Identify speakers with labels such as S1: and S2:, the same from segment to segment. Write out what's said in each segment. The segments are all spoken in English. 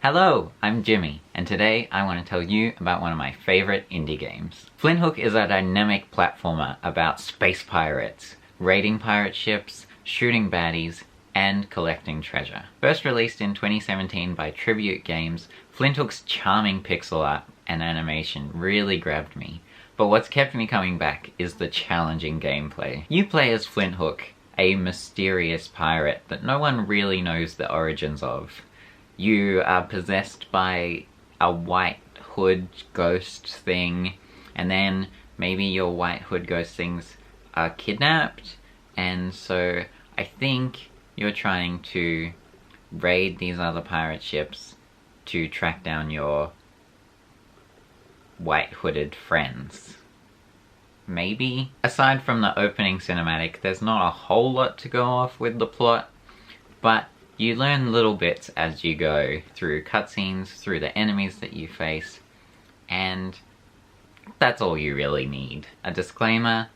S1: Hello, I'm Jimmy, and today I want to tell you about one of my favorite indie games. Flinthook is a dynamic platformer about space pirates, raiding pirate ships, shooting baddies, and collecting treasure. First released in 2017 by Tribute Games, Flinthook's charming pixel art and animation really grabbed me. But what's kept me coming back is the challenging gameplay. You play as Flinthook, a mysterious pirate that no one really knows the origins of. You are possessed by a white hood ghost thing, and then maybe your white hood ghost things are kidnapped, and so I think you're trying to raid these other pirate ships to track down your white hooded friends. Maybe? Aside from the opening cinematic, there's not a whole lot to go off with the plot, but you learn little bits as you go through cutscenes, through the enemies that you face, and that's all you really need. A disclaimer,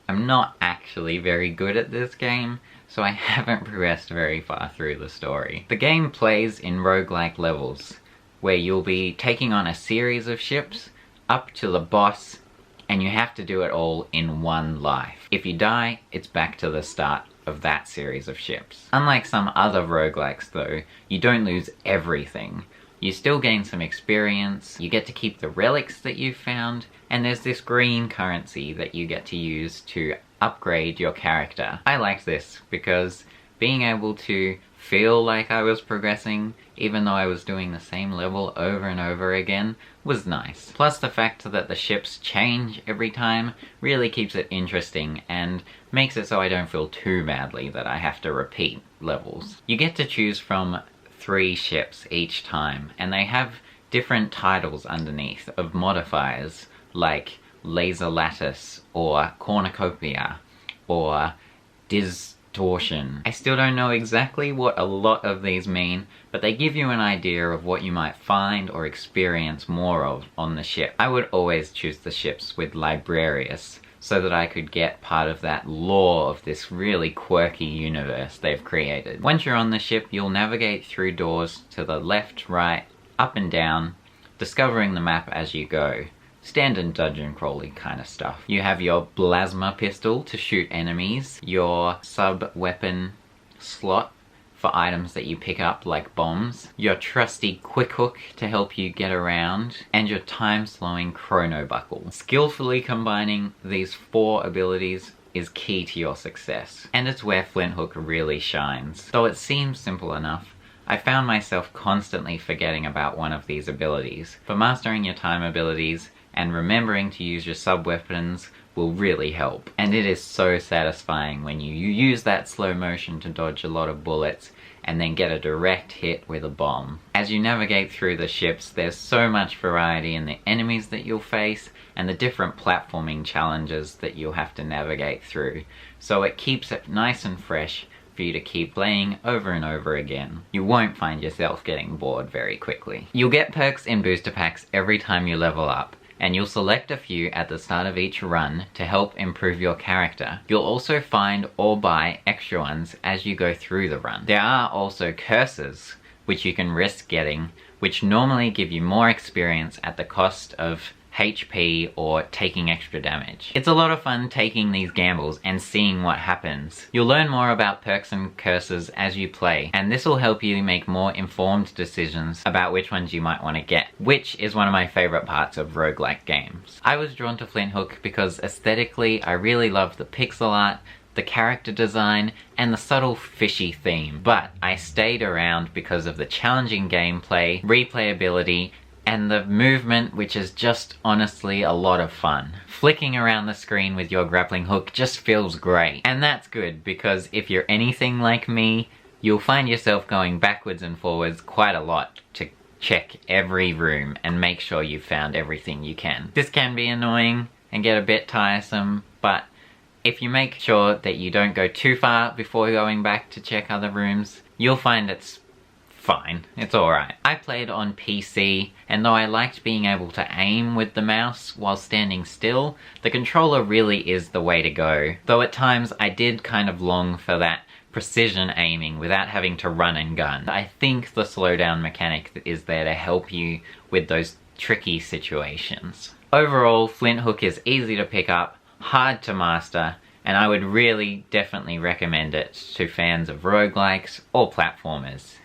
S1: I'm not actually very good at this game, so I haven't progressed very far through the story. The game plays in roguelike levels, where you'll be taking on a series of ships, up to the boss, and you have to do it all in one life. If you die, it's back to the start of that series of ships. Unlike some other roguelikes though, you don't lose everything. You still gain some experience, you get to keep the relics that you've found, and there's this green currency that you get to use to upgrade your character. I liked this because being able to feel like I was progressing, even though I was doing the same level over and over again, was nice. Plus the fact that the ships change every time really keeps it interesting and makes it so I don't feel too badly that I have to repeat levels. You get to choose from 3 ships each time, and they have different titles underneath of modifiers like Laser Lattice or Cornucopia or Distortion. I still don't know exactly what a lot of these mean, but they give you an idea of what you might find or experience more of on the ship. I would always choose the ships with Librarius, so that I could get part of that lore of this really quirky universe they've created. Once you're on the ship, you'll navigate through doors to the left, right, up and down, discovering the map as you go. Standard dungeon crawly kind of stuff. You have your plasma pistol to shoot enemies, your sub-weapon slot for items that you pick up like bombs, your trusty quick hook to help you get around, and your time-slowing chrono buckle. Skillfully combining these 4 abilities is key to your success, and it's where Flinthook really shines. Though it seems simple enough, I found myself constantly forgetting about one of these abilities. For mastering your time abilities and remembering to use your sub-weapons will really help. And it is so satisfying when you use that slow motion to dodge a lot of bullets and then get a direct hit with a bomb. As you navigate through the ships, there's so much variety in the enemies that you'll face and the different platforming challenges that you'll have to navigate through. So it keeps it nice and fresh for you to keep playing over and over again. You won't find yourself getting bored very quickly. You'll get perks in booster packs every time you level up, and you'll select a few at the start of each run to help improve your character. You'll also find or buy extra ones as you go through the run. There are also curses, which you can risk getting, which normally give you more experience at the cost of HP or taking extra damage. It's a lot of fun taking these gambles and seeing what happens. You'll learn more about perks and curses as you play, and this will help you make more informed decisions about which ones you might want to get, which is one of my favorite parts of roguelike games. I was drawn to Flinthook because aesthetically I really love the pixel art, the character design, and the subtle fishy theme, but I stayed around because of the challenging gameplay, replayability, and the movement, which is just honestly a lot of fun. Flicking around the screen with your grappling hook just feels great. And that's good, because if you're anything like me, you'll find yourself going backwards and forwards quite a lot to check every room and make sure you've found everything you can. This can be annoying and get a bit tiresome, but if you make sure that you don't go too far before going back to check other rooms, you'll find it's fine. It's alright. I played on PC, and though I liked being able to aim with the mouse while standing still, the controller really is the way to go. Though at times I did kind of long for that precision aiming without having to run and gun. I think the slowdown mechanic is there to help you with those tricky situations. Overall, Flinthook is easy to pick up, hard to master, and I would really definitely recommend it to fans of roguelikes or platformers.